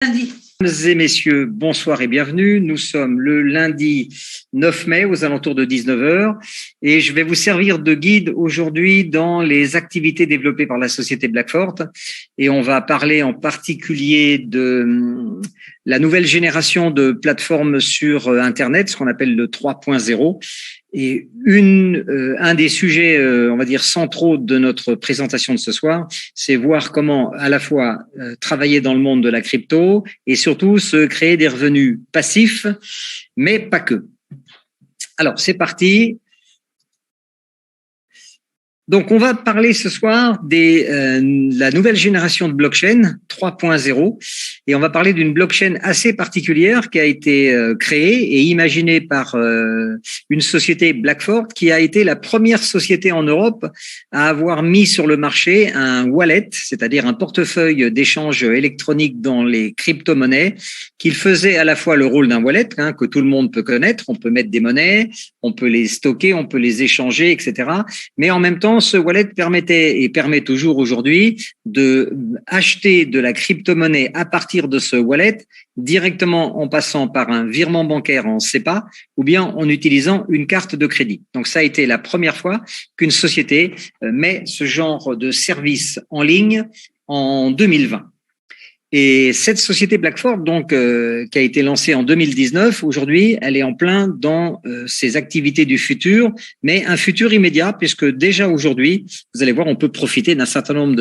Lundi. Mesdames et messieurs, bonsoir et bienvenue. Nous sommes le lundi 9 mai aux alentours de 19 heures et je vais vous servir de guide aujourd'hui dans les activités développées par la société Blackfort et on va parler en particulier de la nouvelle génération de plateformes sur Internet, ce qu'on appelle le 3.0. Et un des sujets, on va dire, centraux de notre présentation de ce soir, c'est voir comment à la fois travailler dans le monde de la crypto et surtout se créer des revenus passifs, mais pas que. Alors, c'est parti. Donc, on va parler ce soir la nouvelle génération de blockchain 3.0 et on va parler d'une blockchain assez particulière qui a été créée et imaginée par une société Blackfort qui a été la première société en Europe à avoir mis sur le marché un wallet, c'est-à-dire un portefeuille d'échange électronique dans les crypto-monnaies qui faisait à la fois le rôle d'un wallet que tout le monde peut connaître, on peut mettre des monnaies, on peut les stocker, on peut les échanger, etc. Mais en même temps, ce wallet permettait et permet toujours aujourd'hui de acheter de la crypto-monnaie à partir de ce wallet directement en passant par un virement bancaire en SEPA ou bien en utilisant une carte de crédit. Donc, ça a été la première fois qu'une société met ce genre de service en ligne en 2020. Et cette société Blackfort, donc, qui a été lancée en 2019, aujourd'hui, elle est en plein dans ses activités du futur, mais un futur immédiat, puisque déjà aujourd'hui, vous allez voir, on peut profiter d'un certain nombre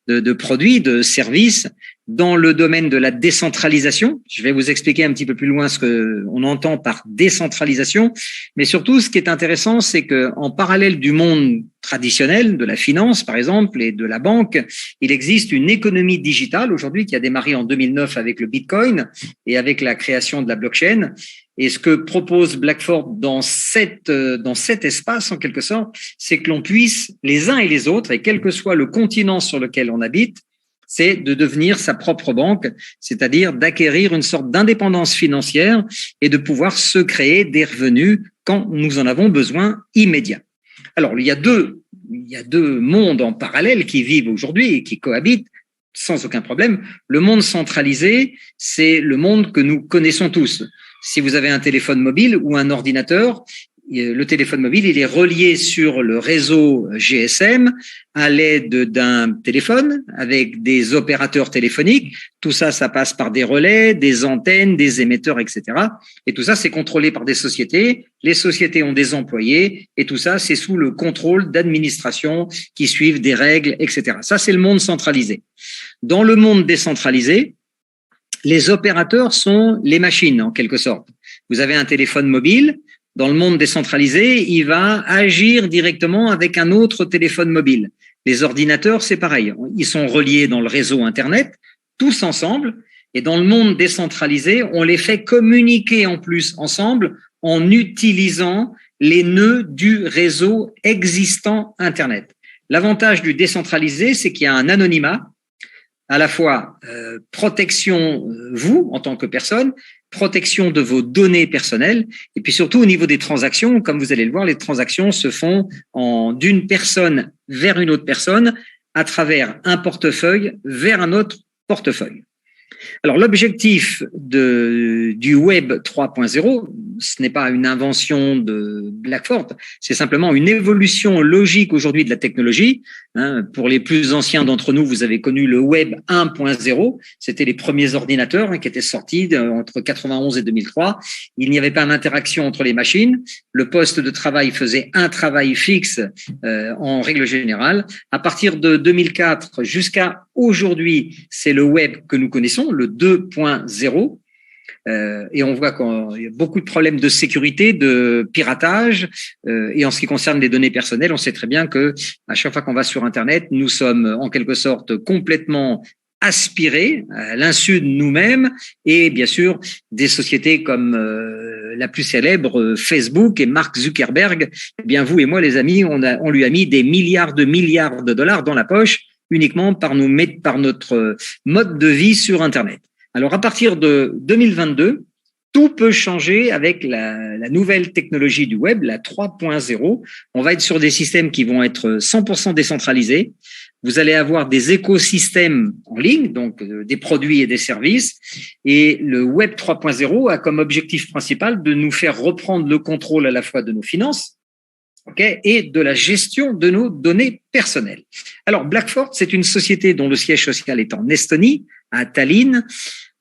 de produits, de services dans le domaine de la décentralisation. Je vais vous expliquer un petit peu plus loin ce que on entend par décentralisation, mais surtout, ce qui est intéressant, c'est que en parallèle du monde traditionnel, de la finance, par exemple, et de la banque, il existe une économie digitale aujourd'hui qui a démarré en 2009 avec le Bitcoin et avec la création de la blockchain. Et ce que propose Blackfort dans cet espace, en quelque sorte, c'est que l'on puisse, les uns et les autres, et quel que soit le continent sur lequel on habite, c'est de devenir sa propre banque, c'est-à-dire d'acquérir une sorte d'indépendance financière et de pouvoir se créer des revenus quand nous en avons besoin immédiat. Alors, il y a deux mondes en parallèle qui vivent aujourd'hui et qui cohabitent sans aucun problème. Le monde centralisé, c'est le monde que nous connaissons tous. Si vous avez un téléphone mobile ou un ordinateur, le téléphone mobile, il est relié sur le réseau GSM à l'aide d'un téléphone avec des opérateurs téléphoniques. Tout ça, ça passe par des relais, des antennes, des émetteurs, etc. Et tout ça, c'est contrôlé par des sociétés. Les sociétés ont des employés et tout ça, c'est sous le contrôle d'administration qui suivent des règles, etc. Ça, c'est le monde centralisé. Dans le monde décentralisé, les opérateurs sont les machines, en quelque sorte. Vous avez un téléphone mobile. Dans le monde décentralisé, il va agir directement avec un autre téléphone mobile. Les ordinateurs, c'est pareil. Ils sont reliés dans le réseau Internet, tous ensemble. Et dans le monde décentralisé, on les fait communiquer en plus ensemble en utilisant les nœuds du réseau existant Internet. L'avantage du décentralisé, c'est qu'il y a un anonymat, à la fois protection, vous, en tant que personne, protection de vos données personnelles, et puis surtout au niveau des transactions, comme vous allez le voir, les transactions se font d'une personne vers une autre personne à travers un portefeuille vers un autre portefeuille. Alors, l'objectif du Web 3.0, ce n'est pas une invention de Blackfort, c'est simplement une évolution logique aujourd'hui de la technologie. Pour les plus anciens d'entre nous, vous avez connu le Web 1.0, c'était les premiers ordinateurs qui étaient sortis entre 91 et 2003. Il n'y avait pas d'interaction entre les machines. Le poste de travail faisait un travail fixe en règle générale. À partir de 2004 jusqu'à aujourd'hui, c'est le Web que nous connaissons, le 2.0. Et on voit qu'il y a beaucoup de problèmes de sécurité, de piratage. Et en ce qui concerne les données personnelles, on sait très bien que à chaque fois qu'on va sur Internet, nous sommes en quelque sorte complètement aspirés à l'insu de nous-mêmes et bien sûr des sociétés comme la plus célèbre, Facebook et Mark Zuckerberg. Eh bien, vous et moi, les amis, on lui a mis des milliards de dollars dans la poche uniquement par notre mode de vie sur Internet. Alors, à partir de 2022, tout peut changer avec la nouvelle technologie du web, la 3.0. On va être sur des systèmes qui vont être 100% décentralisés, vous allez avoir des écosystèmes en ligne, donc des produits et des services. Et le Web 3.0 a comme objectif principal de nous faire reprendre le contrôle à la fois de nos finances, et de la gestion de nos données personnelles. Alors, Blackfort, c'est une société dont le siège social est en Estonie, à Tallinn.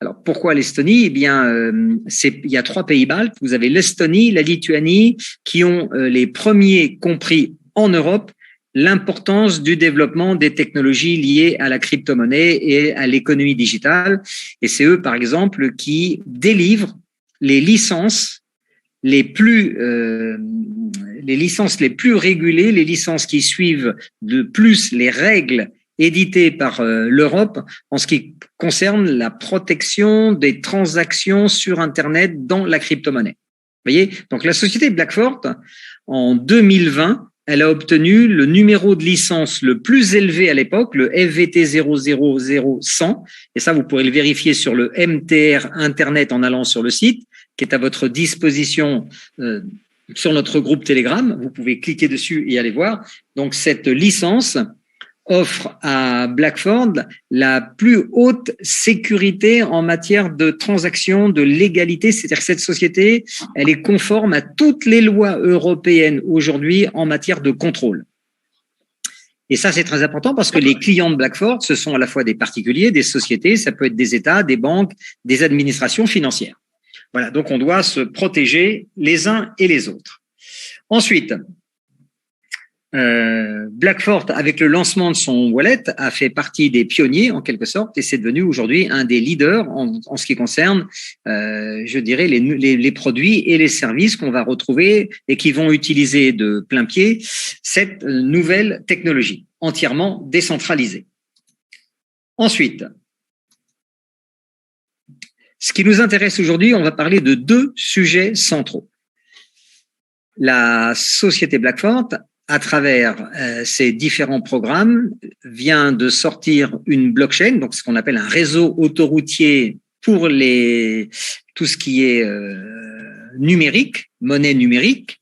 Alors, pourquoi l'Estonie? Eh bien, il y a 3 pays baltes. Vous avez l'Estonie, la Lituanie, qui ont les premiers compris en Europe l'importance du développement des technologies liées à la crypto-monnaie et à l'économie digitale. Et c'est eux, par exemple, qui délivrent les licences les licences les plus régulées, les licences qui suivent de plus les règles éditées par l'Europe en ce qui concerne la protection des transactions sur Internet dans la crypto-monnaie. Vous voyez, donc la société Blackfort, en 2020, elle a obtenu le numéro de licence le plus élevé à l'époque, le FVT 000100, et ça vous pourrez le vérifier sur le MTR Internet en allant sur le site, qui est à votre disposition sur notre groupe Telegram. Vous pouvez cliquer dessus et aller voir. Donc, cette licence offre à Blackfort la plus haute sécurité en matière de transactions, de légalité. C'est-à-dire que cette société, elle est conforme à toutes les lois européennes aujourd'hui en matière de contrôle. Et ça, c'est très important parce que les clients de Blackfort, ce sont à la fois des particuliers, des sociétés, ça peut être des États, des banques, des administrations financières. Voilà, donc on doit se protéger les uns et les autres. Ensuite, Blackfort, avec le lancement de son wallet, a fait partie des pionniers en quelque sorte et c'est devenu aujourd'hui un des leaders en ce qui concerne, je dirais, les produits et les services qu'on va retrouver et qui vont utiliser de plein pied cette nouvelle technologie entièrement décentralisée. Ensuite, ce qui nous intéresse aujourd'hui, on va parler de 2 sujets centraux. La société Blackfort, à travers ses différents programmes, vient de sortir une blockchain, donc ce qu'on appelle un réseau autoroutier pour tout ce qui est numérique, monnaie numérique.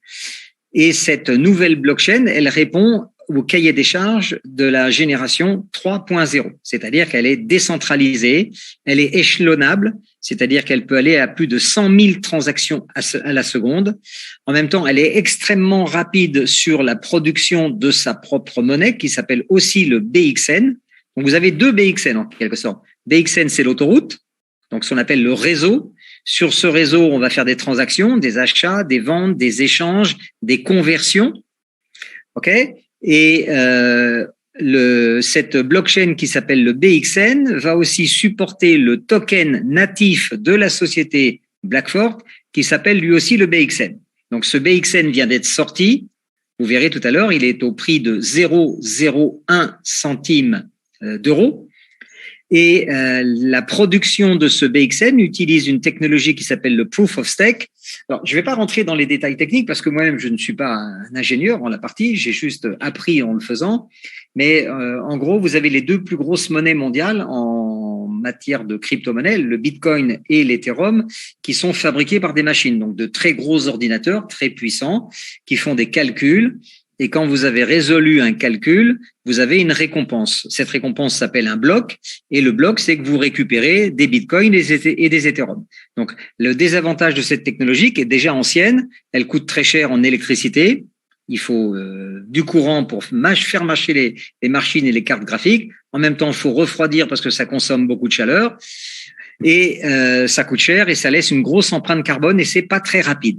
Et cette nouvelle blockchain, elle répond au cahier des charges de la génération 3.0, c'est-à-dire qu'elle est décentralisée, elle est échelonnable, c'est-à-dire qu'elle peut aller à plus de 100 000 transactions à la seconde. En même temps, elle est extrêmement rapide sur la production de sa propre monnaie, qui s'appelle aussi le BXN. Donc, vous avez 2 BXN en quelque sorte. BXN, c'est l'autoroute, donc ce qu'on appelle le réseau. Sur ce réseau, on va faire des transactions, des achats, des ventes, des échanges, des conversions. OK ? Et cette blockchain qui s'appelle le BXN va aussi supporter le token natif de la société Blackfort qui s'appelle lui aussi le BXN. Donc ce BXN vient d'être sorti. Vous verrez tout à l'heure, il est au prix de 0,01 centime d'euros. Et la production de ce BXN utilise une technologie qui s'appelle le Proof of Stake. Alors, je ne vais pas rentrer dans les détails techniques parce que moi-même, je ne suis pas un ingénieur en la partie, j'ai juste appris en le faisant. Mais en gros, vous avez les 2 plus grosses monnaies mondiales en matière de crypto-monnaie, le Bitcoin et l'Ethereum, qui sont fabriqués par des machines, donc de très gros ordinateurs, très puissants, qui font des calculs. Et quand vous avez résolu un calcul, vous avez une récompense. Cette récompense s'appelle un bloc. Et le bloc, c'est que vous récupérez des bitcoins et des Ethereum. Donc, le désavantage de cette technologie, qui est déjà ancienne, elle coûte très cher en électricité. Il faut du courant pour faire marcher les machines et les cartes graphiques. En même temps, il faut refroidir parce que ça consomme beaucoup de chaleur. Et ça coûte cher et ça laisse une grosse empreinte carbone et c'est pas très rapide.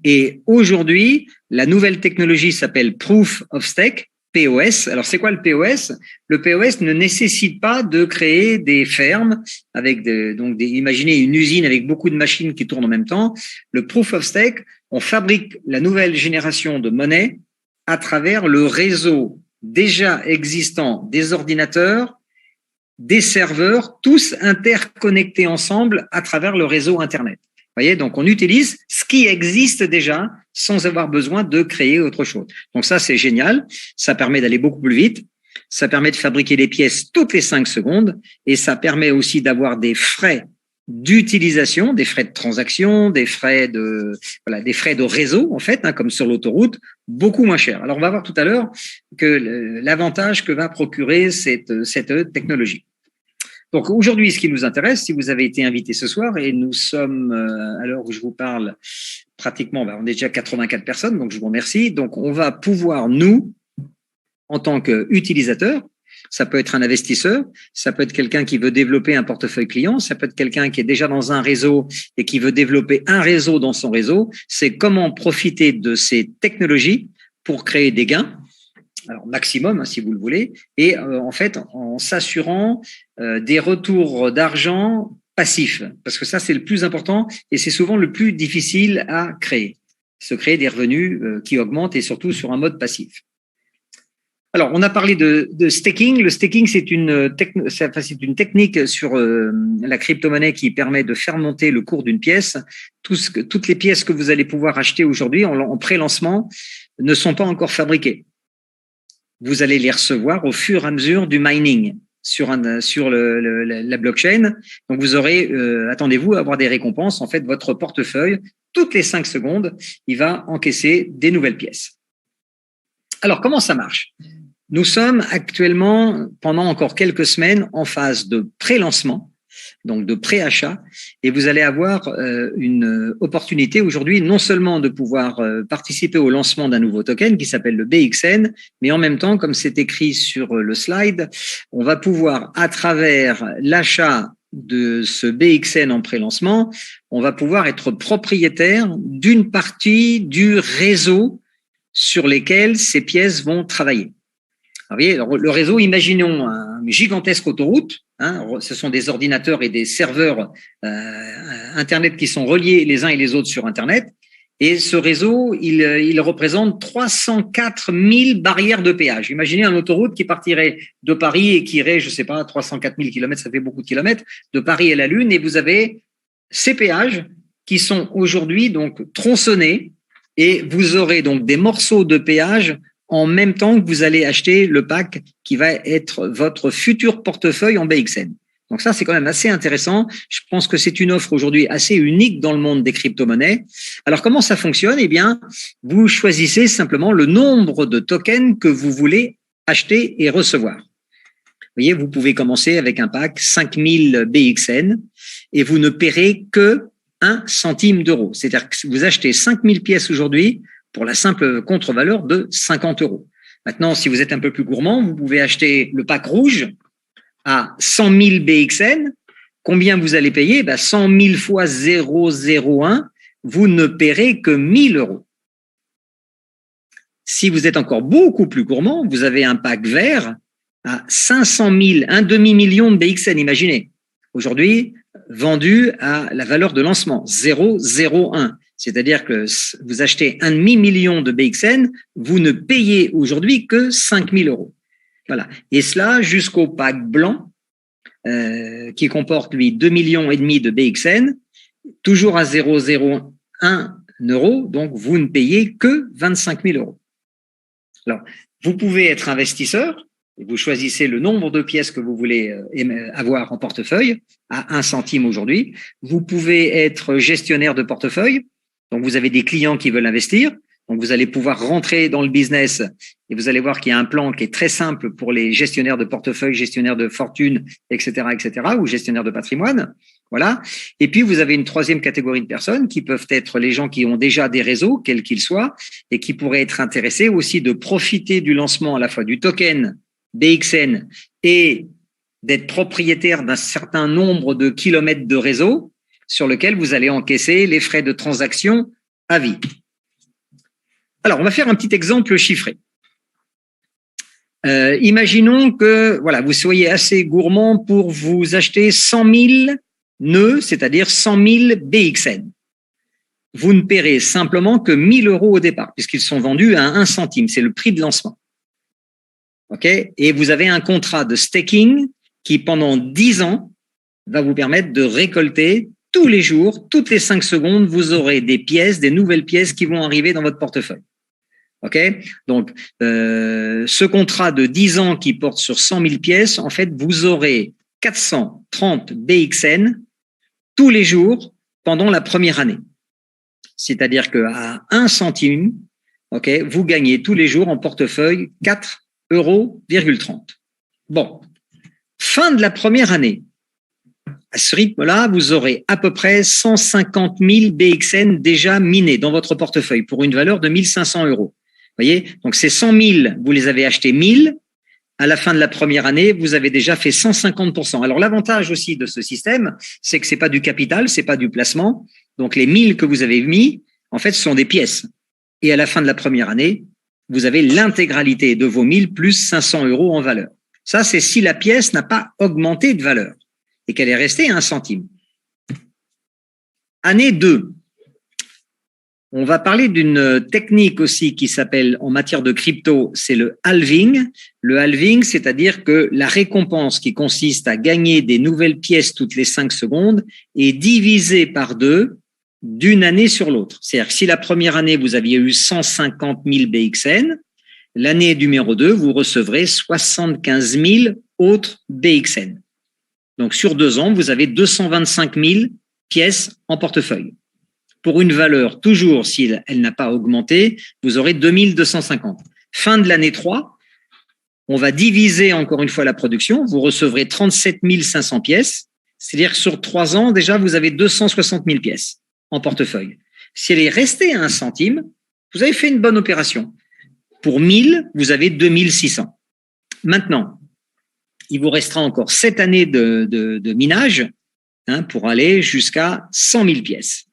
Et aujourd'hui, la nouvelle technologie s'appelle Proof of Stake, POS. Alors, c'est quoi le POS? Le POS ne nécessite pas de créer des fermes avec imaginez une usine avec beaucoup de machines qui tournent en même temps. Le Proof of Stake, on fabrique la nouvelle génération de monnaie à travers le réseau déjà existant des ordinateurs, des serveurs, tous interconnectés ensemble à travers le réseau Internet. Vous voyez, donc on utilise ce qui existe déjà sans avoir besoin de créer autre chose. Donc ça, c'est génial. Ça permet d'aller beaucoup plus vite. Ça permet de fabriquer des pièces toutes les 5 secondes et ça permet aussi d'avoir des frais d'utilisation, des frais de transaction, des frais de réseau, en fait, comme sur l'autoroute, beaucoup moins cher. Alors, on va voir tout à l'heure que l'avantage que va procurer cette technologie. Donc, aujourd'hui, ce qui nous intéresse, si vous avez été invité ce soir, et nous sommes, à l'heure où je vous parle, pratiquement, on est déjà 84 personnes, donc je vous remercie. Donc, on va pouvoir, nous, en tant qu'utilisateurs, ça peut être un investisseur, ça peut être quelqu'un qui veut développer un portefeuille client, ça peut être quelqu'un qui est déjà dans un réseau et qui veut développer un réseau dans son réseau. C'est comment profiter de ces technologies pour créer des gains, alors maximum si vous le voulez, et en fait en s'assurant des retours d'argent passifs, parce que ça c'est le plus important et c'est souvent le plus difficile à créer, se créer des revenus qui augmentent et surtout sur un mode passif. Alors, on a parlé de staking. Le staking, c'est une technique sur la crypto-monnaie qui permet de faire monter le cours d'une pièce. Toutes les pièces que vous allez pouvoir acheter aujourd'hui en pré-lancement ne sont pas encore fabriquées. Vous allez les recevoir au fur et à mesure du mining sur la blockchain. Donc, vous aurez, attendez-vous à avoir des récompenses. En fait, votre portefeuille, toutes les 5 secondes, il va encaisser des nouvelles pièces. Alors, comment ça marche ? Nous sommes actuellement, pendant encore quelques semaines, en phase de pré-lancement, donc de pré-achat, et vous allez avoir une opportunité aujourd'hui non seulement de pouvoir participer au lancement d'un nouveau token qui s'appelle le BXN, mais en même temps, comme c'est écrit sur le slide, on va pouvoir, à travers l'achat de ce BXN en pré-lancement, on va pouvoir être propriétaire d'une partie du réseau sur lesquels ces pièces vont travailler. Alors, vous voyez, le réseau, imaginons une gigantesque autoroute, ce sont des ordinateurs et des serveurs Internet qui sont reliés les uns et les autres sur Internet, et ce réseau, il représente 304 000 barrières de péage. Imaginez une autoroute qui partirait de Paris et qui irait, je sais pas, 304 000 kilomètres, ça fait beaucoup de kilomètres, de Paris à la Lune, et vous avez ces péages qui sont aujourd'hui donc tronçonnés, et vous aurez donc des morceaux de péage en même temps que vous allez acheter le pack qui va être votre futur portefeuille en BXN. Donc ça, c'est quand même assez intéressant. Je pense que c'est une offre aujourd'hui assez unique dans le monde des crypto-monnaies. Alors, comment ça fonctionne ? Eh bien, vous choisissez simplement le nombre de tokens que vous voulez acheter et recevoir. Vous voyez, vous pouvez commencer avec un pack 5000 BXN et vous ne paierez que 1 centime d'euro. C'est-à-dire que vous achetez 5000 pièces aujourd'hui pour la simple contre-valeur de 50 euros. Maintenant, si vous êtes un peu plus gourmand, vous pouvez acheter le pack rouge à 100 000 BXN. Combien vous allez payer ? 100 000 fois 0,01, vous ne paierez que 1000 euros. Si vous êtes encore beaucoup plus gourmand, vous avez un pack vert à 500 000, un demi-million de BXN, imaginez. Aujourd'hui, vendu à la valeur de lancement, 0,01. C'est-à-dire que vous achetez un demi-million de BXN, vous ne payez aujourd'hui que 5 000 euros. Voilà. Et cela jusqu'au pack blanc, qui comporte, lui, 2,5 millions de BXN, toujours à 0,01 euro, donc vous ne payez que 25 000 euros. Alors, vous pouvez être investisseur, et vous choisissez le nombre de pièces que vous voulez avoir en portefeuille, à 1 centime aujourd'hui. Vous pouvez être gestionnaire de portefeuille, donc vous avez des clients qui veulent investir, donc vous allez pouvoir rentrer dans le business et vous allez voir qu'il y a un plan qui est très simple pour les gestionnaires de portefeuille, gestionnaires de fortune, etc., ou gestionnaires de patrimoine. Voilà. Et puis, vous avez une troisième catégorie de personnes qui peuvent être les gens qui ont déjà des réseaux, quels qu'ils soient, et qui pourraient être intéressés aussi de profiter du lancement à la fois du token BXN et d'être propriétaire d'un certain nombre de kilomètres de réseau sur lequel vous allez encaisser les frais de transaction à vie. Alors, on va faire un petit exemple chiffré. Imaginons que voilà, vous soyez assez gourmand pour vous acheter 100 000 nœuds, c'est-à-dire 100 000 BXN. Vous ne paierez simplement que 1 000 euros au départ, puisqu'ils sont vendus à 1 centime. C'est le prix de lancement. Okay ? Et vous avez un contrat de staking qui, pendant 10 ans, va vous permettre de récolter tous les jours, toutes les 5 secondes, vous aurez des pièces, des nouvelles pièces qui vont arriver dans votre portefeuille. Ok ? Donc, ce contrat de 10 ans qui porte sur 100 000 pièces, en fait, vous aurez 430 BXN tous les jours pendant la première année. C'est-à-dire qu'à 1 centime, vous gagnez tous les jours en portefeuille 4,30 €. Bon, fin de la première année. À ce rythme-là, vous aurez à peu près 150 000 BXN déjà minés dans votre portefeuille pour une valeur de 1 500 €. Vous voyez? Donc, ces 100 000, vous les avez achetés 1000. À la fin de la première année, vous avez déjà fait 150%. Alors, l'avantage aussi de ce système, c'est que c'est pas du capital, c'est pas du placement. Donc, les 1000 que vous avez mis, en fait, ce sont des pièces. Et à la fin de la première année, vous avez l'intégralité de vos 1000 plus 500 € en valeur. Ça, c'est si la pièce n'a pas augmenté de valeur et qu'elle est restée à 1 centime. Année 2. On va parler d'une technique aussi qui s'appelle, en matière de crypto, c'est le halving. Le halving, c'est-à-dire que la récompense qui consiste à gagner des nouvelles pièces toutes les 5 secondes est divisée par 2 d'une année sur l'autre. C'est-à-dire que si la première année, vous aviez eu 150 000 BXN, l'année numéro 2, vous recevrez 75 000 autres BXN. Donc, sur 2 ans, vous avez 225 000 pièces en portefeuille. Pour une valeur, toujours, si elle n'a pas augmenté, vous aurez 2250. Fin de l'année 3, on va diviser encore une fois la production. Vous recevrez 37 500 pièces. C'est-à-dire que sur 3 ans, déjà, vous avez 260 000 pièces en portefeuille. Si elle est restée à 1 centime, vous avez fait une bonne opération. Pour 1000, vous avez 2600. Maintenant, il vous restera encore 7 années de minage pour aller jusqu'à 100 000 pièces.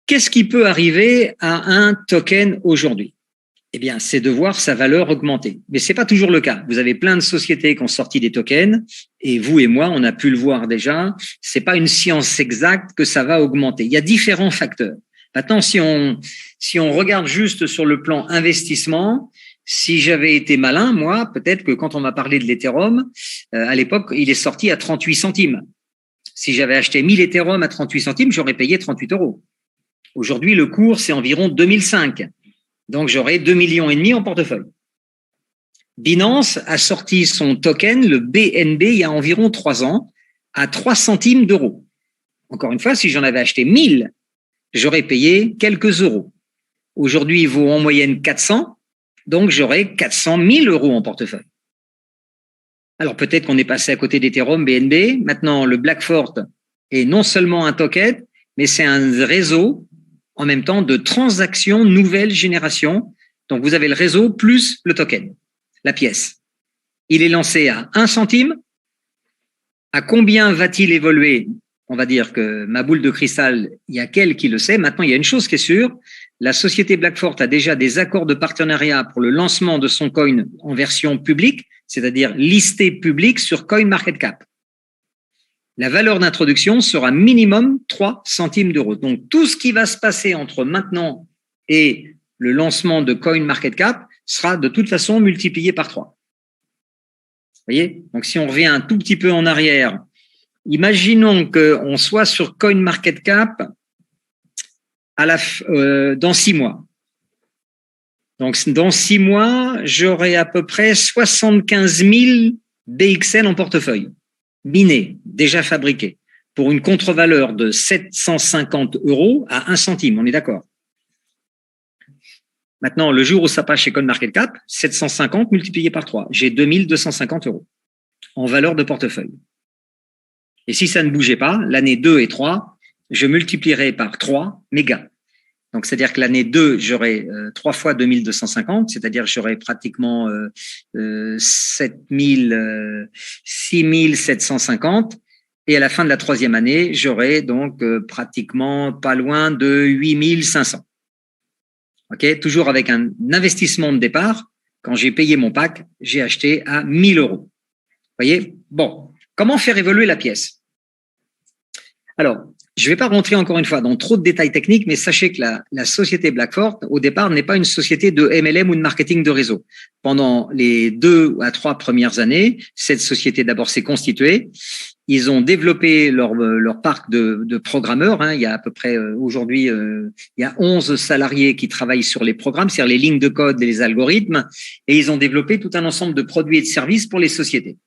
Qu'est-ce qui peut arriver à un token aujourd'hui? Eh bien, c'est de voir sa valeur augmenter. Mais c'est pas toujours le cas. Vous avez plein de sociétés qui ont sorti des tokens et vous et moi, on a pu le voir déjà. C'est pas une science exacte que ça va augmenter. Il y a différents facteurs. Maintenant, si on regarde juste sur le plan investissement, si j'avais été malin, moi, peut-être que quand on m'a parlé de l'Ethereum, à l'époque, il est sorti à 38 centimes. Si j'avais acheté 1000 Ethereum à 38 centimes, j'aurais payé 38 €. Aujourd'hui, le cours, c'est environ 2005. Donc, j'aurai 2,5 millions en portefeuille. Binance a sorti son token, le BNB, il y a environ 3 ans, à 3 centimes d'euros. Encore une fois, si j'en avais acheté 1000, j'aurais payé quelques euros. Aujourd'hui, il vaut en moyenne 400, donc j'aurai 400 000 € en portefeuille. Alors, peut-être qu'on est passé à côté d'Ethereum, BNB. Maintenant, le Blackfort est non seulement un token, mais c'est un réseau en même temps de transactions nouvelle génération. Donc, vous avez le réseau plus le token, la pièce. Il est lancé à 1 centime. À combien va-t-il évoluer? On va dire que ma boule de cristal, il y a qu'elle qui le sait. Maintenant, il y a une chose qui est sûre. La société Blackfort a déjà des accords de partenariat pour le lancement de son coin en version publique, c'est-à-dire listé public sur CoinMarketCap. La valeur d'introduction sera minimum 3 centimes d'euros. Donc, tout ce qui va se passer entre maintenant et le lancement de CoinMarketCap sera de toute façon multiplié par 3. Vous voyez? Donc, si on revient un tout petit peu en arrière, imaginons qu'on soit sur CoinMarketCap dans 6 mois. Donc, dans 6 mois, j'aurai à peu près 75 000 BXN en portefeuille, minés, déjà fabriqués, pour une contre-valeur de 750 € à 1 centime. On est d'accord? Maintenant, le jour où ça passe chez CoinMarketCap, 750 multiplié par 3. J'ai 2250 € en valeur de portefeuille. Et si ça ne bougeait pas, l'année 2 et 3, je multiplierai par 3 mégas. Donc, c'est-à-dire que l'année 2, j'aurai 3 fois 2250, c'est-à-dire j'aurai pratiquement 6750. Et à la fin de la 3e année, j'aurai donc pratiquement pas loin de 8500. OK? Toujours avec un investissement de départ. Quand j'ai payé mon pack, j'ai acheté à 1000 €. Vous voyez? Bon. Comment faire évoluer la pièce? Alors, je ne vais pas rentrer encore une fois dans trop de détails techniques, mais sachez que la société Blackfort, au départ, n'est pas une société de MLM ou de marketing de réseau. Pendant les 2 à 3 premières années, cette société d'abord s'est constituée. Ils ont développé leur parc de programmeurs. Il y a à peu près aujourd'hui, il y a 11 salariés qui travaillent sur les programmes, c'est-à-dire les lignes de code et les algorithmes, et ils ont développé tout un ensemble de produits et de services pour les sociétés.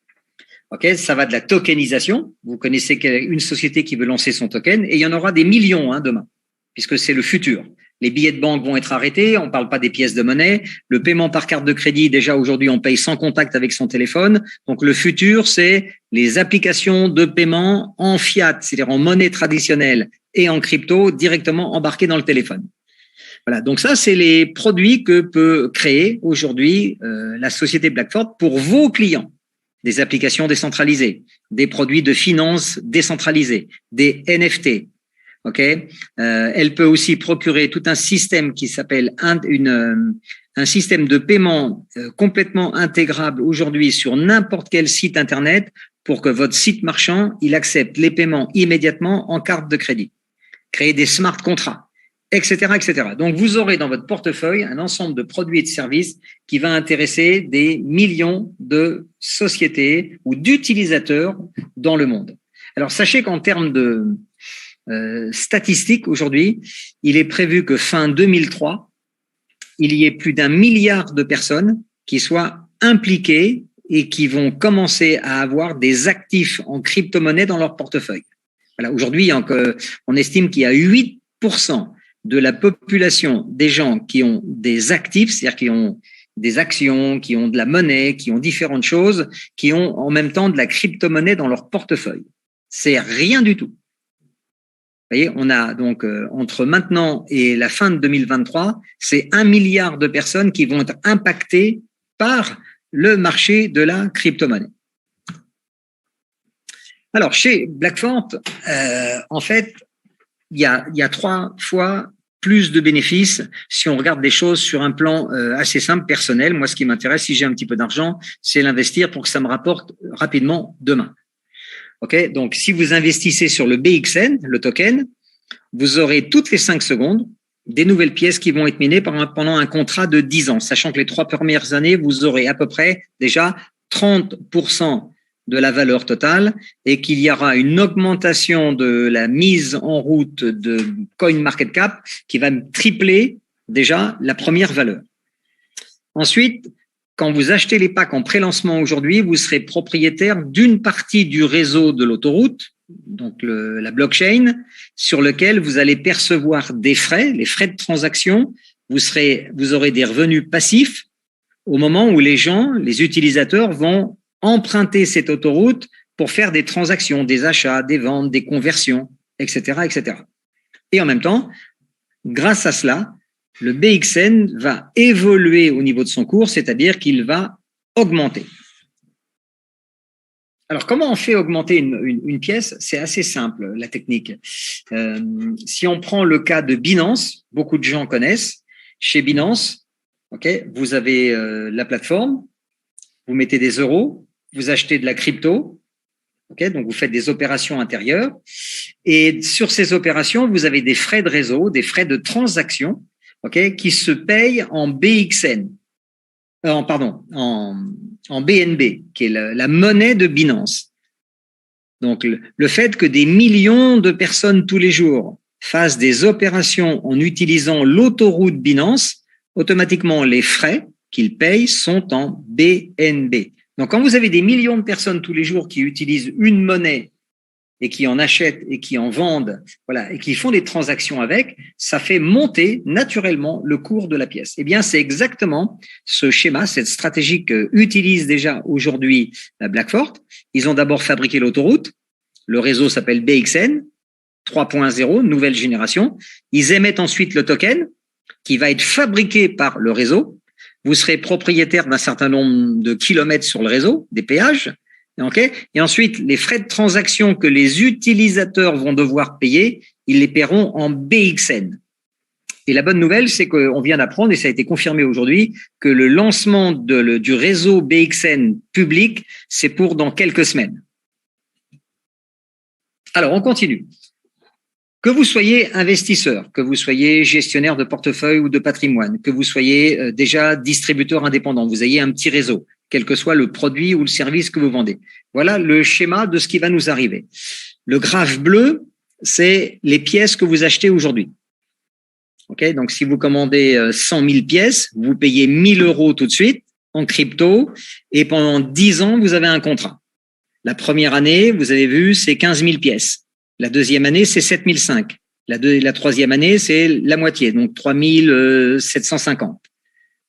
Ok, ça va de la tokenisation. Vous connaissez une société qui veut lancer son token et il y en aura des millions demain, puisque c'est le futur. Les billets de banque vont être arrêtés. On ne parle pas des pièces de monnaie. Le paiement par carte de crédit, déjà aujourd'hui, on paye sans contact avec son téléphone. Donc le futur, c'est les applications de paiement en fiat, c'est-à-dire en monnaie traditionnelle et en crypto directement embarquées dans le téléphone. Voilà, donc ça, c'est les produits que peut créer aujourd'hui la société Blackford pour vos clients. Des applications décentralisées, des produits de finance décentralisés, des NFT. Okay, elle peut aussi procurer tout un système qui s'appelle un système de paiement complètement intégrable aujourd'hui sur n'importe quel site internet pour que votre site marchand il accepte les paiements immédiatement en carte de crédit. Créer des smart contrats, etc., etc. Donc vous aurez dans votre portefeuille un ensemble de produits et de services qui va intéresser des millions de sociétés ou d'utilisateurs dans le monde. Alors sachez qu'en termes de statistiques aujourd'hui, il est prévu que fin 2003, il y ait plus d'1 milliard de personnes qui soient impliquées et qui vont commencer à avoir des actifs en crypto-monnaie dans leur portefeuille. Voilà, aujourd'hui, on estime qu'il y a 8% de la population des gens qui ont des actifs, c'est-à-dire qui ont des actions, qui ont de la monnaie, qui ont différentes choses, qui ont en même temps de la crypto-monnaie dans leur portefeuille. C'est rien du tout. Vous voyez, on a donc entre maintenant et la fin de 2023, c'est 1 milliard de personnes qui vont être impactées par le marché de la crypto-monnaie. Alors, chez Blackford, en fait, il y a 3 fois plus de bénéfices si on regarde des choses sur un plan assez simple, personnel. Moi, ce qui m'intéresse, si j'ai un petit peu d'argent, c'est l'investir pour que ça me rapporte rapidement demain. Ok, donc si vous investissez sur le BXN, le token, vous aurez toutes les 5 secondes des nouvelles pièces qui vont être minées pendant un contrat de 10 ans, sachant que les 3 premières années, vous aurez à peu près déjà 30% de la valeur totale et qu'il y aura une augmentation de la mise en route de CoinMarketCap qui va tripler déjà la première valeur. Ensuite, quand vous achetez les packs en pré-lancement aujourd'hui, vous serez propriétaire d'une partie du réseau de l'autoroute, donc la blockchain, sur lequel vous allez percevoir des frais, les frais de transaction. Vous aurez des revenus passifs au moment où les gens, les utilisateurs vont emprunter cette autoroute pour faire des transactions, des achats, des ventes, des conversions, etc., etc. Et en même temps, grâce à cela, le BXN va évoluer au niveau de son cours, c'est-à-dire qu'il va augmenter. Alors, comment on fait augmenter une pièce? C'est assez simple, la technique. Si on prend le cas de Binance, beaucoup de gens connaissent. Chez Binance, okay, vous avez la plateforme, vous mettez des euros, vous achetez de la crypto, okay, donc vous faites des opérations intérieures. Et sur ces opérations, vous avez des frais de réseau, des frais de transaction, okay, qui se payent en BXN, en BNB, qui est la monnaie de Binance. Donc, le fait que des millions de personnes tous les jours fassent des opérations en utilisant l'autoroute Binance, automatiquement, les frais qu'ils payent sont en BNB. Donc, quand vous avez des millions de personnes tous les jours qui utilisent une monnaie et qui en achètent et qui en vendent, voilà, et qui font des transactions avec, ça fait monter naturellement le cours de la pièce. Eh bien, c'est exactement ce schéma, cette stratégie que utilise déjà aujourd'hui Blackford. Ils ont d'abord fabriqué l'autoroute. Le réseau s'appelle BXN 3.0, nouvelle génération. Ils émettent ensuite le token qui va être fabriqué par le réseau. Vous serez propriétaire d'un certain nombre de kilomètres sur le réseau, des péages. Okay, et ensuite, les frais de transaction que les utilisateurs vont devoir payer, ils les paieront en BXN. Et la bonne nouvelle, c'est qu'on vient d'apprendre, et ça a été confirmé aujourd'hui, que le lancement du réseau BXN public, c'est pour dans quelques semaines. Alors, on continue. Que vous soyez investisseur, que vous soyez gestionnaire de portefeuille ou de patrimoine, que vous soyez déjà distributeur indépendant, vous ayez un petit réseau, quel que soit le produit ou le service que vous vendez. Voilà le schéma de ce qui va nous arriver. Le graphe bleu, c'est les pièces que vous achetez aujourd'hui. Okay, donc, si vous commandez 100 000 pièces, vous payez 1 000 € tout de suite en crypto et pendant 10 ans, vous avez un contrat. La première année, vous avez vu, c'est 15 000 pièces. La deuxième année, c'est 7 500. La troisième année, c'est la moitié, donc 3 750.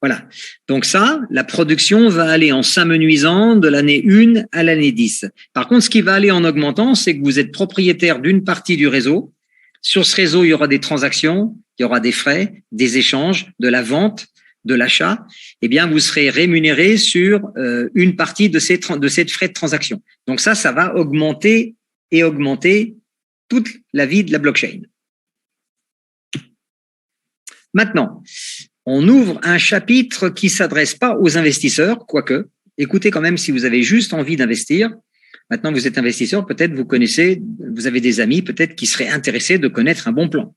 Voilà. Donc ça, la production va aller en s'amenuisant de l'année 1 à l'année 10. Par contre, ce qui va aller en augmentant, c'est que vous êtes propriétaire d'une partie du réseau. Sur ce réseau, il y aura des transactions, il y aura des frais, des échanges, de la vente, de l'achat. Eh bien, vous serez rémunéré sur une partie de ces frais de transaction. Donc ça va augmenter et augmenter toute la vie de la blockchain. Maintenant, on ouvre un chapitre qui s'adresse pas aux investisseurs, quoique. Écoutez quand même si vous avez juste envie d'investir. Maintenant, vous êtes investisseur, peut-être vous avez des amis peut-être qui seraient intéressés de connaître un bon plan,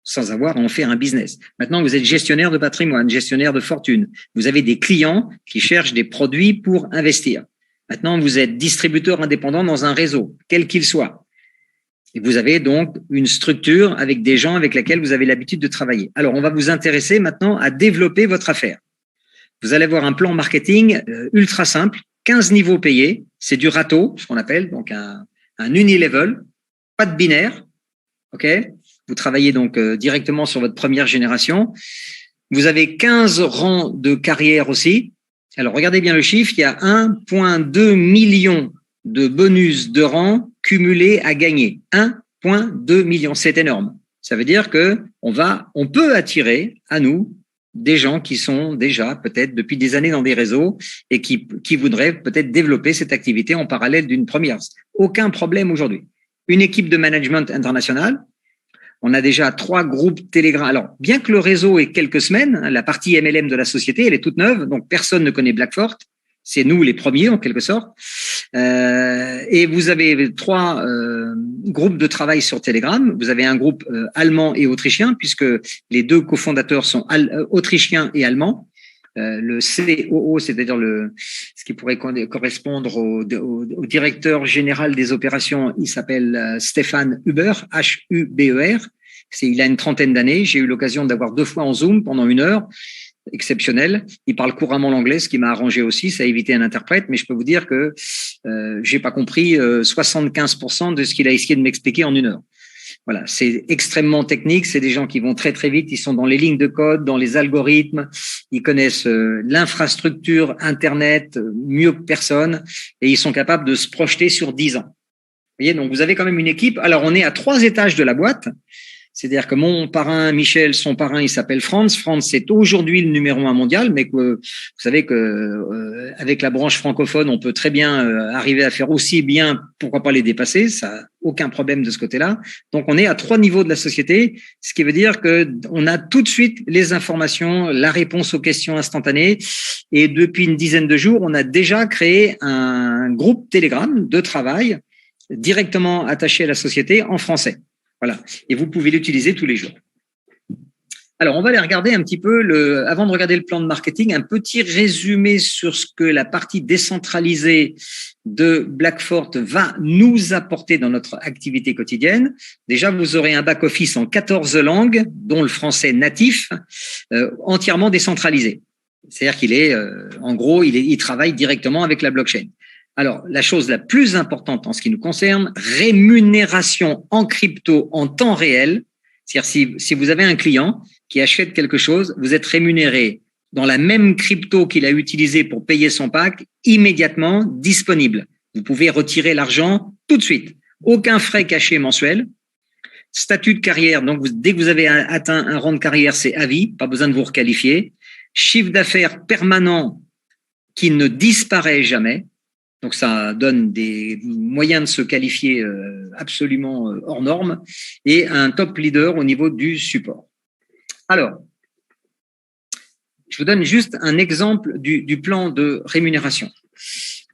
sans avoir à en faire un business. Maintenant, vous êtes gestionnaire de patrimoine, gestionnaire de fortune. Vous avez des clients qui cherchent des produits pour investir. Maintenant, vous êtes distributeur indépendant dans un réseau, quel qu'il soit. Et vous avez donc une structure avec des gens avec lesquels vous avez l'habitude de travailler. Alors, on va vous intéresser maintenant à développer votre affaire. Vous allez avoir un plan marketing ultra simple, 15 niveaux payés. C'est du râteau, ce qu'on appelle, donc un unilevel, pas de binaire. OK ? Vous travaillez donc directement sur votre première génération. Vous avez 15 rangs de carrière aussi. Alors, regardez bien le chiffre. Il y a 1,2 million de bonus de rang cumulés à gagner. 1,2 million. C'est énorme. Ça veut dire que on peut attirer à nous des gens qui sont déjà peut-être depuis des années dans des réseaux et qui voudraient peut-être développer cette activité en parallèle d'une première. Aucun problème aujourd'hui. Une équipe de management international. On a déjà 3 groupes Telegram. Alors, bien que le réseau ait quelques semaines, la partie MLM de la société, elle est toute neuve, donc personne ne connaît Blackfort. C'est nous les premiers, en quelque sorte. Et vous avez 3 groupes de travail sur Telegram. Vous avez un groupe allemand et autrichien, puisque les 2 cofondateurs sont autrichiens et allemands. Le COO, c'est-à-dire ce qui pourrait correspondre au directeur général des opérations, il s'appelle Stéphane Huber, Huber. Il a une trentaine d'années. J'ai eu l'occasion d'avoir 2 fois en Zoom pendant 1 heure. Exceptionnel. Il parle couramment l'anglais, ce qui m'a arrangé aussi. Ça a évité un interprète, mais je peux vous dire que j'ai pas compris 75% de ce qu'il a essayé de m'expliquer en 1 heure. Voilà, c'est extrêmement technique. C'est des gens qui vont très très vite. Ils sont dans les lignes de code, dans les algorithmes. Ils connaissent l'infrastructure Internet mieux que personne, et ils sont capables de se projeter sur 10 ans. Vous voyez, donc vous avez quand même une équipe. Alors on est à 3 étages de la boîte. C'est-à-dire que mon parrain, Michel, son parrain, il s'appelle Franz. Franz, c'est aujourd'hui le numéro 1 mondial, mais que vous savez que avec la branche francophone, on peut très bien arriver à faire aussi bien, pourquoi pas les dépasser, ça aucun problème de ce côté-là. Donc on est à 3 niveaux de la société, ce qui veut dire que on a tout de suite les informations, la réponse aux questions instantanées, et depuis une dizaine de jours, on a déjà créé un groupe Telegram de travail directement attaché à la société en français. Voilà. Et vous pouvez l'utiliser tous les jours. Alors, on va aller regarder un petit peu, avant de regarder le plan de marketing, un petit résumé sur ce que la partie décentralisée de Blackfort va nous apporter dans notre activité quotidienne. Déjà, vous aurez un back-office en 14 langues, dont le français natif, entièrement décentralisé. C'est-à-dire qu'il est, en gros, il travaille directement avec la blockchain. Alors, la chose la plus importante en ce qui nous concerne, rémunération en crypto en temps réel. C'est-à-dire, si vous avez un client qui achète quelque chose, vous êtes rémunéré dans la même crypto qu'il a utilisé pour payer son pack, immédiatement disponible. Vous pouvez retirer l'argent tout de suite. Aucun frais cachés mensuels. Statut de carrière, donc dès que vous avez atteint un rang de carrière, c'est à vie, pas besoin de vous requalifier. Chiffre d'affaires permanent qui ne disparaît jamais. Donc, ça donne des moyens de se qualifier absolument hors normes, et un top leader au niveau du support. Alors, je vous donne juste un exemple du plan de rémunération.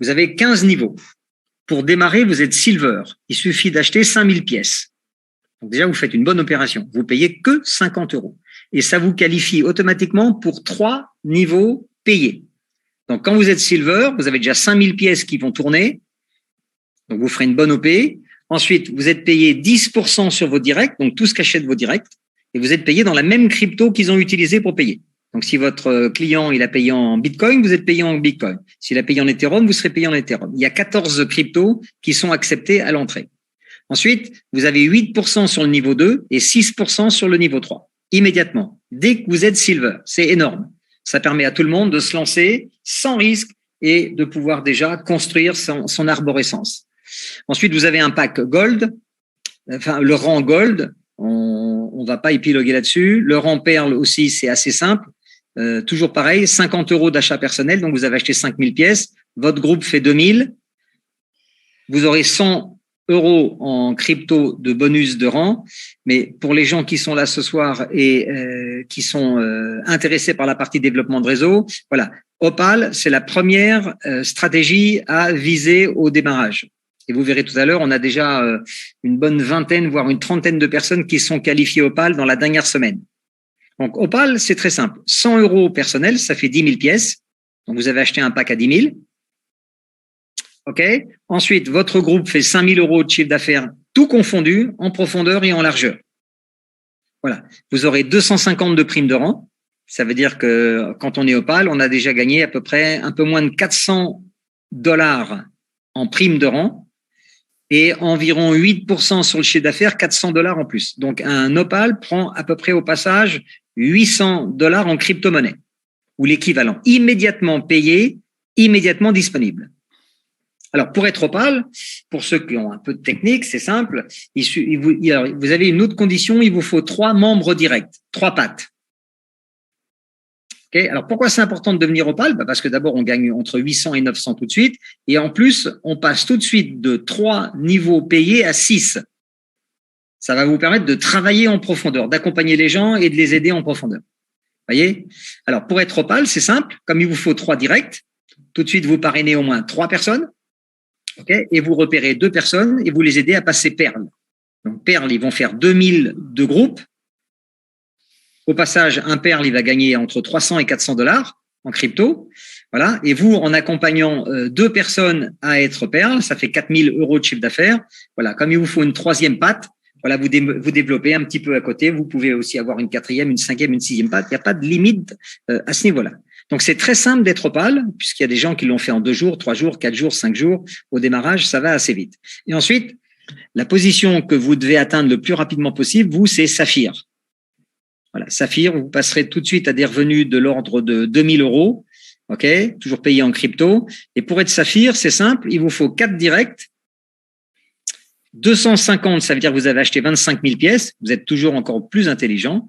Vous avez 15 niveaux. Pour démarrer, vous êtes silver. Il suffit d'acheter 5000 pièces. Donc déjà, vous faites une bonne opération. Vous payez que 50 €. Et ça vous qualifie automatiquement pour 3 niveaux payés. Donc, quand vous êtes silver, vous avez déjà 5000 pièces qui vont tourner. Donc, vous ferez une bonne OP. Ensuite, vous êtes payé 10% sur vos directs, donc tout ce qu'achètent vos directs, et vous êtes payé dans la même crypto qu'ils ont utilisé pour payer. Donc, si votre client, il a payé en Bitcoin, vous êtes payé en Bitcoin. S'il a payé en Ethereum, vous serez payé en Ethereum. Il y a 14 cryptos qui sont acceptés à l'entrée. Ensuite, vous avez 8% sur le niveau 2 et 6% sur le niveau 3. Immédiatement, dès que vous êtes Silver. C'est énorme. Ça permet à tout le monde de se lancer sans risque et de pouvoir déjà construire son arborescence. Ensuite, vous avez un pack Gold, enfin le rang Gold. On va pas épiloguer là-dessus. Le rang Perle aussi, c'est assez simple. Toujours pareil, 50 € d'achat personnel. Donc, vous avez acheté 5000 pièces. Votre groupe fait 2000. Vous aurez 100 € en crypto de bonus de rang. Mais pour les gens qui sont là ce soir et qui sont intéressés par la partie développement de réseau, voilà. Opal, c'est la première stratégie à viser au démarrage. Et vous verrez tout à l'heure, on a déjà une bonne vingtaine, voire une trentaine de personnes qui sont qualifiées Opal dans la dernière semaine. Donc, Opal, c'est très simple. 100 € personnel, ça fait 10 000 pièces. Donc, vous avez acheté un pack à 10 000. OK. Ensuite, votre groupe fait 5 000 € de chiffre d'affaires, tout confondu, en profondeur et en largeur. Voilà. Vous aurez 250 de primes de rang. Ça veut dire que quand on est Opal, on a déjà gagné à peu près un peu moins de 400 $ en primes de rang et environ 8% sur le chiffre d'affaires, 400 $ en plus. Donc, un Opal prend à peu près au passage 800 $ en crypto-monnaie ou l'équivalent, immédiatement payé, immédiatement disponible. Alors, pour être Opal, pour ceux qui ont un peu de technique, c'est simple. Vous avez une autre condition, il vous faut 3 membres directs, 3 pattes. Okay. Alors, pourquoi c'est important de devenir Opal? Parce que d'abord, on gagne entre 800 et 900 tout de suite. Et en plus, on passe tout de suite de 3 niveaux payés à 6. Ça va vous permettre de travailler en profondeur, d'accompagner les gens et de les aider en profondeur. Voyez? Alors, pour être Opal, c'est simple. Comme il vous faut 3 directs, tout de suite, vous parrainez au moins 3 personnes. Okay, et vous repérez 2 personnes et vous les aidez à passer Perle. Donc, Perle, ils vont faire 2000 de groupe. Au passage, un Perle, il va gagner entre 300 et 400 $ en crypto. Voilà. Et vous, en accompagnant 2 personnes à être Perle, ça fait 4000 € de chiffre d'affaires. Voilà. Comme il vous faut une 3e patte, voilà, vous développez un petit peu à côté. Vous pouvez aussi avoir une 4e, une 5e, une 6e patte. Il n'y a pas de limite à ce niveau-là. Donc, c'est très simple d'être Opal, puisqu'il y a des gens qui l'ont fait en 2 jours, 3 jours, 4 jours, 5 jours. Au démarrage, ça va assez vite. Et ensuite, la position que vous devez atteindre le plus rapidement possible, vous, c'est Saphir. Voilà, Saphir, vous passerez tout de suite à des revenus de l'ordre de 2000 €. OK, toujours payé en crypto. Et pour être Saphir, c'est simple, il vous faut 4 directs. 250, ça veut dire que vous avez acheté 25 000 pièces. Vous êtes toujours encore plus intelligent.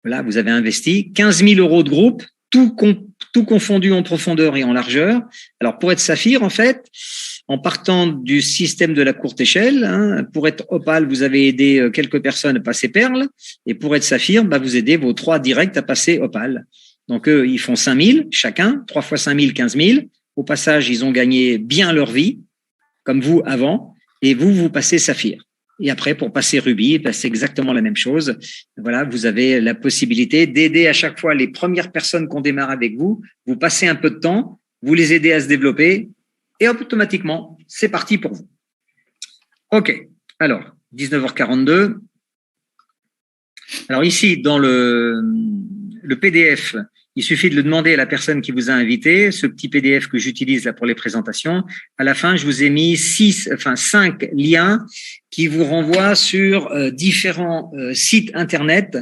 Voilà, vous avez investi 15 000 € de groupe, tout confondu en profondeur et en largeur. Alors, pour être Saphir, en fait, en partant du système de la courte échelle, hein, pour être Opal, vous avez aidé quelques personnes à passer Perle. Et pour être Saphir, vous aidez vos 3 directs à passer Opal. Donc, eux, ils font 5 000 chacun, 3 fois 5 000, 15 000. Au passage, ils ont gagné bien leur vie, comme vous avant. Et vous passez Saphir. Et après, pour passer Rubis, c'est exactement la même chose. Voilà, vous avez la possibilité d'aider à chaque fois les premières personnes qu'on démarre avec vous. Vous passez un peu de temps, vous les aidez à se développer et automatiquement, c'est parti pour vous. OK. Alors, 19h42. Alors ici, dans le PDF, il suffit de le demander à la personne qui vous a invité, ce petit PDF que j'utilise là pour les présentations. À la fin, je vous ai mis 5 liens qui vous renvoient sur différents sites internet,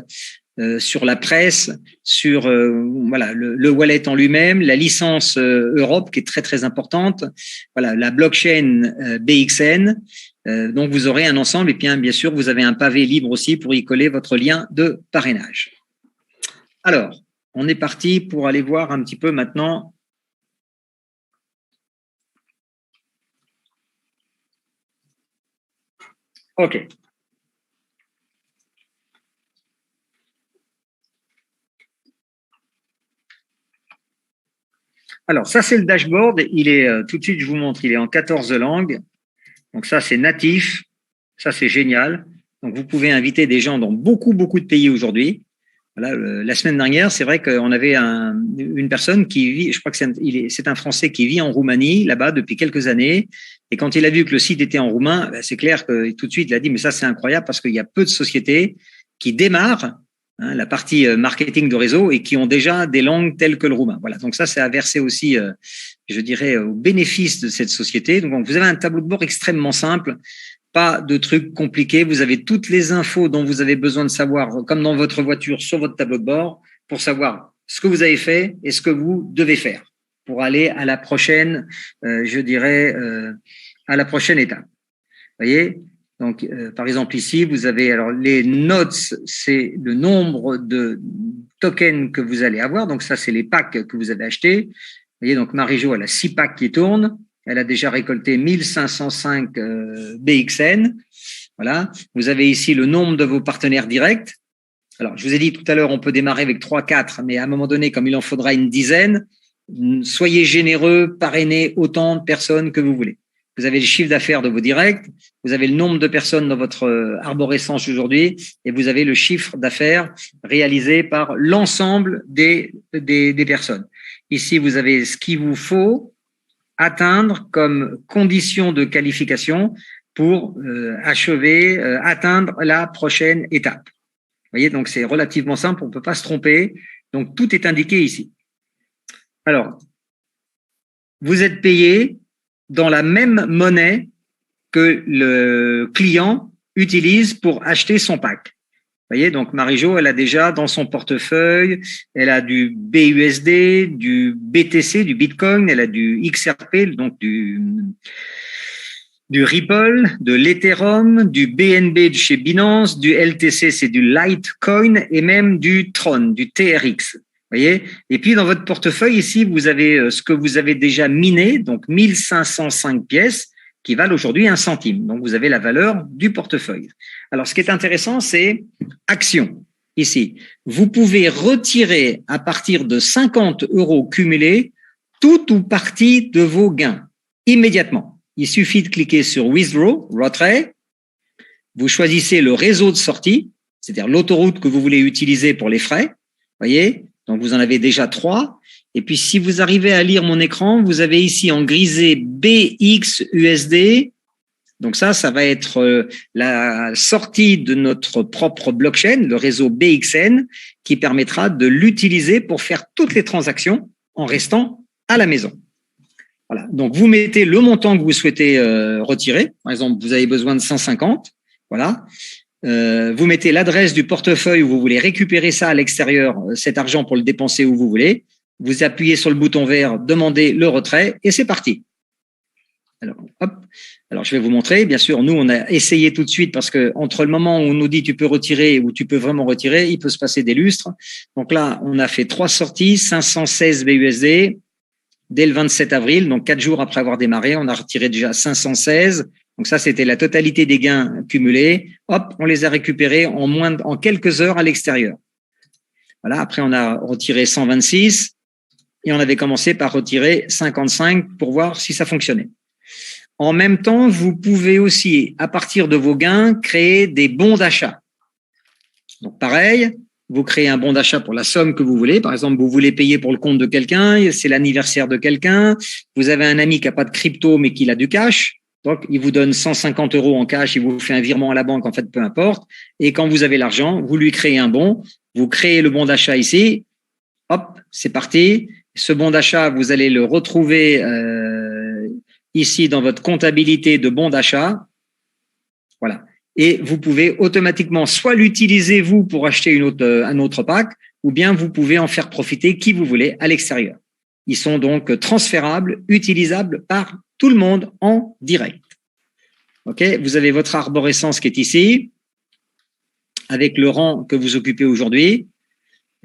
sur la presse, sur voilà le wallet en lui-même, la licence Europe qui est très très importante, voilà la blockchain BXN. Donc vous aurez un ensemble et bien sûr vous avez un pavé libre aussi pour y coller votre lien de parrainage. Alors, on est parti pour aller voir un petit peu maintenant. OK. Alors, ça, c'est le dashboard. Il est, tout de suite, je vous montre, il est en 14 langues. Donc, ça, c'est natif. Ça, c'est génial. Donc, vous pouvez inviter des gens dans beaucoup, beaucoup de pays aujourd'hui. Voilà, la semaine dernière, c'est vrai qu'on avait une personne qui vit, je crois que c'est un Français qui vit en Roumanie, là-bas, depuis quelques années. Et quand il a vu que le site était en roumain, c'est clair que tout de suite, il a dit, mais ça, c'est incroyable parce qu'il y a peu de sociétés qui démarrent hein, la partie marketing de réseau, et qui ont déjà des langues telles que le roumain. Voilà, donc ça, c'est à verser aussi, je dirais, au bénéfice de cette société. Donc, vous avez un tableau de bord extrêmement simple, pas de trucs compliqués. Vous avez toutes les infos dont vous avez besoin de savoir, comme dans votre voiture, sur votre tableau de bord, pour savoir ce que vous avez fait et ce que vous devez faire pour aller à la prochaine, je dirais, à la prochaine étape. Vous voyez? Donc, par exemple, ici, vous avez, alors, les notes, c'est le nombre de tokens que vous allez avoir. Donc, ça, c'est les packs que vous avez achetés. Vous voyez, donc, Marie-Jo, elle a 6 packs qui tournent. Elle a déjà récolté 1505 BXN. Voilà. Vous avez ici le nombre de vos partenaires directs. Alors, je vous ai dit tout à l'heure, on peut démarrer avec 3, 4, mais à un moment donné, comme il en faudra une dizaine, soyez généreux, parrainez autant de personnes que vous voulez. Vous avez le chiffre d'affaires de vos directs, vous avez le nombre de personnes dans votre arborescence aujourd'hui, et vous avez le chiffre d'affaires réalisé par l'ensemble des personnes. Ici, vous avez ce qu'il vous faut atteindre comme condition de qualification pour achever, atteindre la prochaine étape. Vous voyez, donc c'est relativement simple, on ne peut pas se tromper. Donc, tout est indiqué ici. Alors, vous êtes payé dans la même monnaie que le client utilise pour acheter son pack. Vous voyez, donc Marie-Jo, elle a déjà dans son portefeuille, elle a du BUSD, du BTC, du Bitcoin, elle a du XRP, donc du Ripple, de l'Ethereum, du BNB de chez Binance, du LTC, c'est du Litecoin, et même du Tron, du TRX. Voyez. Et puis dans votre portefeuille ici, vous avez ce que vous avez déjà miné, donc 1505 pièces qui valent aujourd'hui 1 centime. Donc vous avez la valeur du portefeuille. Alors ce qui est intéressant, c'est action. Ici, vous pouvez retirer à partir de 50 € cumulés tout ou partie de vos gains immédiatement. Il suffit de cliquer sur Withdraw, retrait. Vous choisissez le réseau de sortie, c'est-à-dire l'autoroute que vous voulez utiliser pour les frais. Voyez. Donc, vous en avez déjà 3. Et puis, si vous arrivez à lire mon écran, vous avez ici en grisé BXUSD. Donc ça va être la sortie de notre propre blockchain, le réseau BXN, qui permettra de l'utiliser pour faire toutes les transactions en restant à la maison. Voilà. Donc, vous mettez le montant que vous souhaitez retirer. Par exemple, vous avez besoin de 150. Voilà. Vous mettez l'adresse du portefeuille où vous voulez récupérer ça à l'extérieur, cet argent pour le dépenser où vous voulez. Vous appuyez sur le bouton vert, demandez le retrait et c'est parti. Alors, hop. Alors, je vais vous montrer. Bien sûr, nous, on a essayé tout de suite parce que entre le moment où on nous dit tu peux retirer ou tu peux vraiment retirer, il peut se passer des lustres. Donc là, on a fait 3 sorties, 516 BUSD dès le 27 avril. Donc, 4 jours après avoir démarré, on a retiré déjà 516. Donc ça, c'était la totalité des gains cumulés. Hop, on les a récupérés en quelques heures à l'extérieur. Voilà. Après, on a retiré 126 et on avait commencé par retirer 55 pour voir si ça fonctionnait. En même temps, vous pouvez aussi, à partir de vos gains, créer des bons d'achat. Donc pareil, vous créez un bon d'achat pour la somme que vous voulez. Par exemple, vous voulez payer pour le compte de quelqu'un, c'est l'anniversaire de quelqu'un. Vous avez un ami qui n'a pas de crypto mais qui a du cash. Donc, il vous donne 150 € en cash, il vous fait un virement à la banque, en fait, peu importe. Et quand vous avez l'argent, vous lui créez un bon, vous créez le bon d'achat ici, hop, c'est parti. Ce bon d'achat, vous allez le retrouver ici dans votre comptabilité de bon d'achat. Voilà. Et vous pouvez automatiquement soit l'utiliser, vous, pour acheter un autre pack, ou bien vous pouvez en faire profiter qui vous voulez à l'extérieur. Ils sont donc transférables, utilisables par tout le monde en direct. OK, vous avez votre arborescence qui est ici, avec le rang que vous occupez aujourd'hui.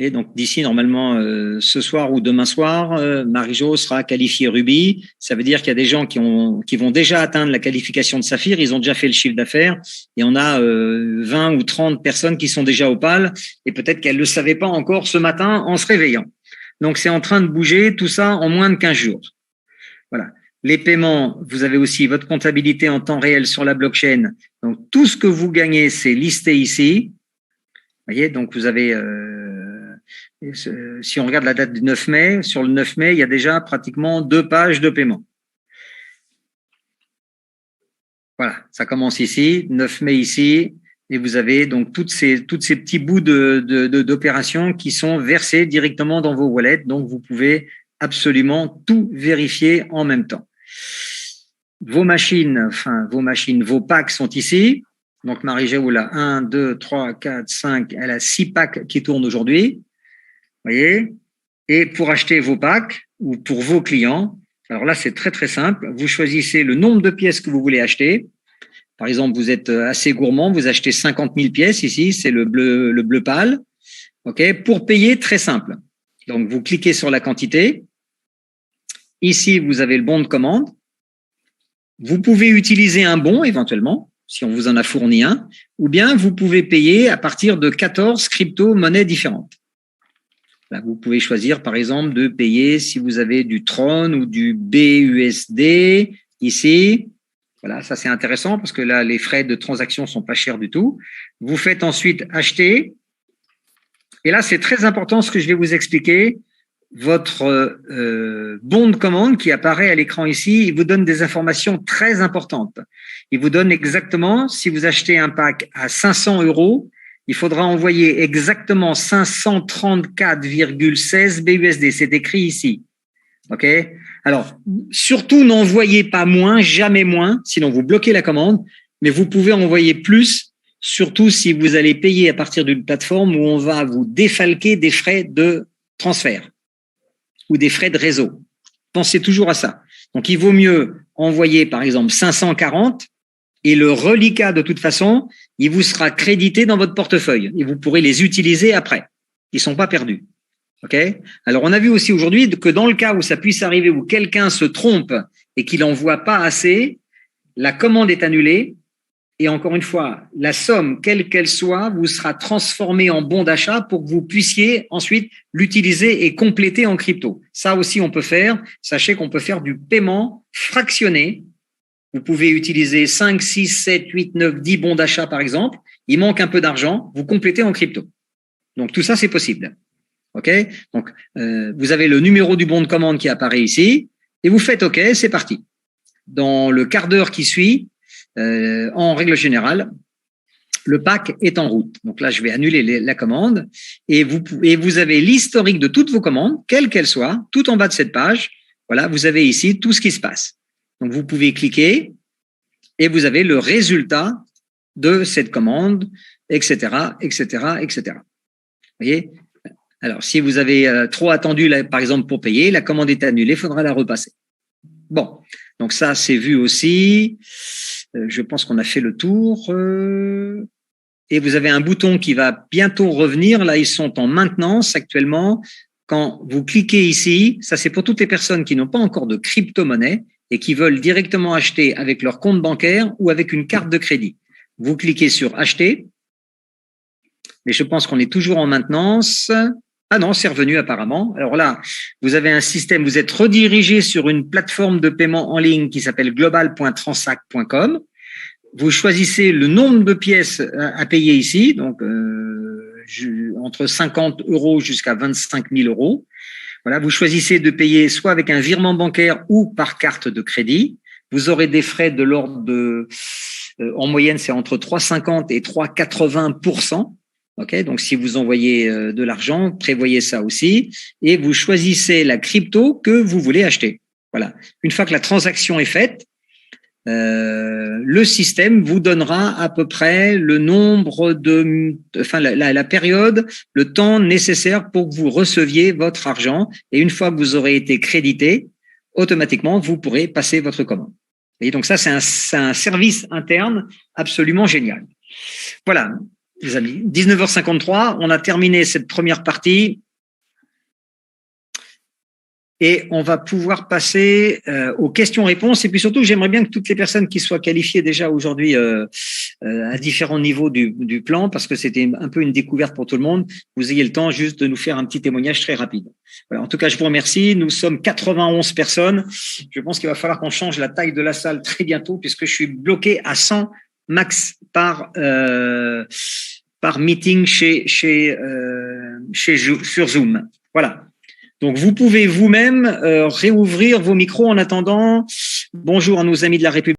Et donc, d'ici, normalement, ce soir ou demain soir, Marie-Jo sera qualifiée Ruby. Ça veut dire qu'il y a des gens qui vont déjà atteindre la qualification de Saphir. Ils ont déjà fait le chiffre d'affaires. Et on a 20 ou 30 personnes qui sont déjà Opal. Et peut-être qu'elles ne le savaient pas encore ce matin en se réveillant. Donc, c'est en train de bouger, tout ça en moins de 15 jours. Voilà. Les paiements, vous avez aussi votre comptabilité en temps réel sur la blockchain. Donc, tout ce que vous gagnez, c'est listé ici. Vous voyez, donc vous avez, si on regarde la date du 9 mai, sur le 9 mai, il y a déjà pratiquement 2 pages de paiement. Voilà, ça commence ici, 9 mai ici, Et vous avez donc toutes ces petits bouts d'opérations qui sont versés directement dans vos wallets. Donc, vous pouvez absolument tout vérifier en même temps. Vos packs sont ici. Donc, Marie-Jo, là, 1, 2, 3, 4, 5, elle a 6 packs qui tournent aujourd'hui. Voyez? Et pour acheter vos packs ou pour vos clients, alors là, c'est très, très simple. Vous choisissez le nombre de pièces que vous voulez acheter. Par exemple, vous êtes assez gourmand, vous achetez 50 000 pièces ici, c'est le bleu pâle. OK? Pour payer, très simple. Donc, vous cliquez sur la quantité. Ici, vous avez le bon de commande. Vous pouvez utiliser un bon éventuellement, si on vous en a fourni un, ou bien vous pouvez payer à partir de 14 crypto-monnaies différentes. Là, vous pouvez choisir, par exemple, de payer si vous avez du Tron ou du BUSD ici. Voilà, ça c'est intéressant parce que là, les frais de transaction sont pas chers du tout. Vous faites ensuite acheter. Et là, c'est très important ce que je vais vous expliquer. Votre bon de commande qui apparaît à l'écran ici, il vous donne des informations très importantes. Il vous donne exactement, si vous achetez un pack à 500 €, il faudra envoyer exactement 534,16 BUSD. C'est écrit ici. OK? Alors, surtout n'envoyez pas moins, jamais moins, sinon vous bloquez la commande, mais vous pouvez envoyer plus, surtout si vous allez payer à partir d'une plateforme où on va vous défalquer des frais de transfert ou des frais de réseau. Pensez toujours à ça. Donc, il vaut mieux envoyer, par exemple, 540 et le reliquat, de toute façon, il vous sera crédité dans votre portefeuille et vous pourrez les utiliser après. Ils sont pas perdus. OK? Alors, on a vu aussi aujourd'hui que dans le cas où ça puisse arriver, où quelqu'un se trompe et qu'il n'envoie pas assez, la commande est annulée. Et encore une fois, la somme, quelle qu'elle soit, vous sera transformée en bon d'achat pour que vous puissiez ensuite l'utiliser et compléter en crypto. Ça aussi, on peut faire. Sachez qu'on peut faire du paiement fractionné. Vous pouvez utiliser 5, 6, 7, 8, 9, 10 bons d'achat, par exemple. Il manque un peu d'argent, vous complétez en crypto. Donc, tout ça, c'est possible. OK? Donc, vous avez le numéro du bon de commande qui apparaît ici et vous faites OK, c'est parti. Dans le quart d'heure qui suit, en règle générale, le pack est en route. Donc là, je vais annuler la commande et vous avez l'historique de toutes vos commandes, quelles qu'elles soient, tout en bas de cette page. Voilà, vous avez ici tout ce qui se passe. Donc, vous pouvez cliquer et vous avez le résultat de cette commande, etc., etc., etc. Vous voyez? Alors, si vous avez trop attendu, là, par exemple, pour payer, la commande est annulée, il faudra la repasser. Bon, donc ça, c'est vu aussi. Je pense qu'on a fait le tour. Et vous avez un bouton qui va bientôt revenir. Là, ils sont en maintenance actuellement. Quand vous cliquez ici, ça c'est pour toutes les personnes qui n'ont pas encore de crypto-monnaie et qui veulent directement acheter avec leur compte bancaire ou avec une carte de crédit. Vous cliquez sur acheter. Mais je pense qu'on est toujours en maintenance. Ah non, c'est revenu apparemment. Alors là, vous avez un système, vous êtes redirigé sur une plateforme de paiement en ligne qui s'appelle global.transact.com. Vous choisissez le nombre de pièces à payer ici, donc entre 50 € jusqu'à 25 000 €. Voilà, vous choisissez de payer soit avec un virement bancaire ou par carte de crédit. Vous aurez des frais de l'ordre de, en moyenne, c'est entre 3,50 et 3,80%. OK, donc si vous envoyez de l'argent, prévoyez ça aussi et vous choisissez la crypto que vous voulez acheter. Voilà. Une fois que la transaction est faite, le système vous donnera à peu près le nombre la période, le temps nécessaire pour que vous receviez votre argent et une fois que vous aurez été crédité, automatiquement vous pourrez passer votre commande. Et donc ça, c'est un service interne absolument génial. Voilà. Les amis, 19h53, on a terminé cette première partie et on va pouvoir passer aux questions-réponses. Et puis surtout, j'aimerais bien que toutes les personnes qui soient qualifiées déjà aujourd'hui à différents niveaux du plan, parce que c'était un peu une découverte pour tout le monde, vous ayez le temps juste de nous faire un petit témoignage très rapide. Voilà, en tout cas, je vous remercie. Nous sommes 91 personnes. Je pense qu'il va falloir qu'on change la taille de la salle très bientôt puisque je suis bloqué à 100 max par meeting sur Zoom. Voilà. Donc, vous pouvez vous-même réouvrir vos micros en attendant. Bonjour à nos amis de la République.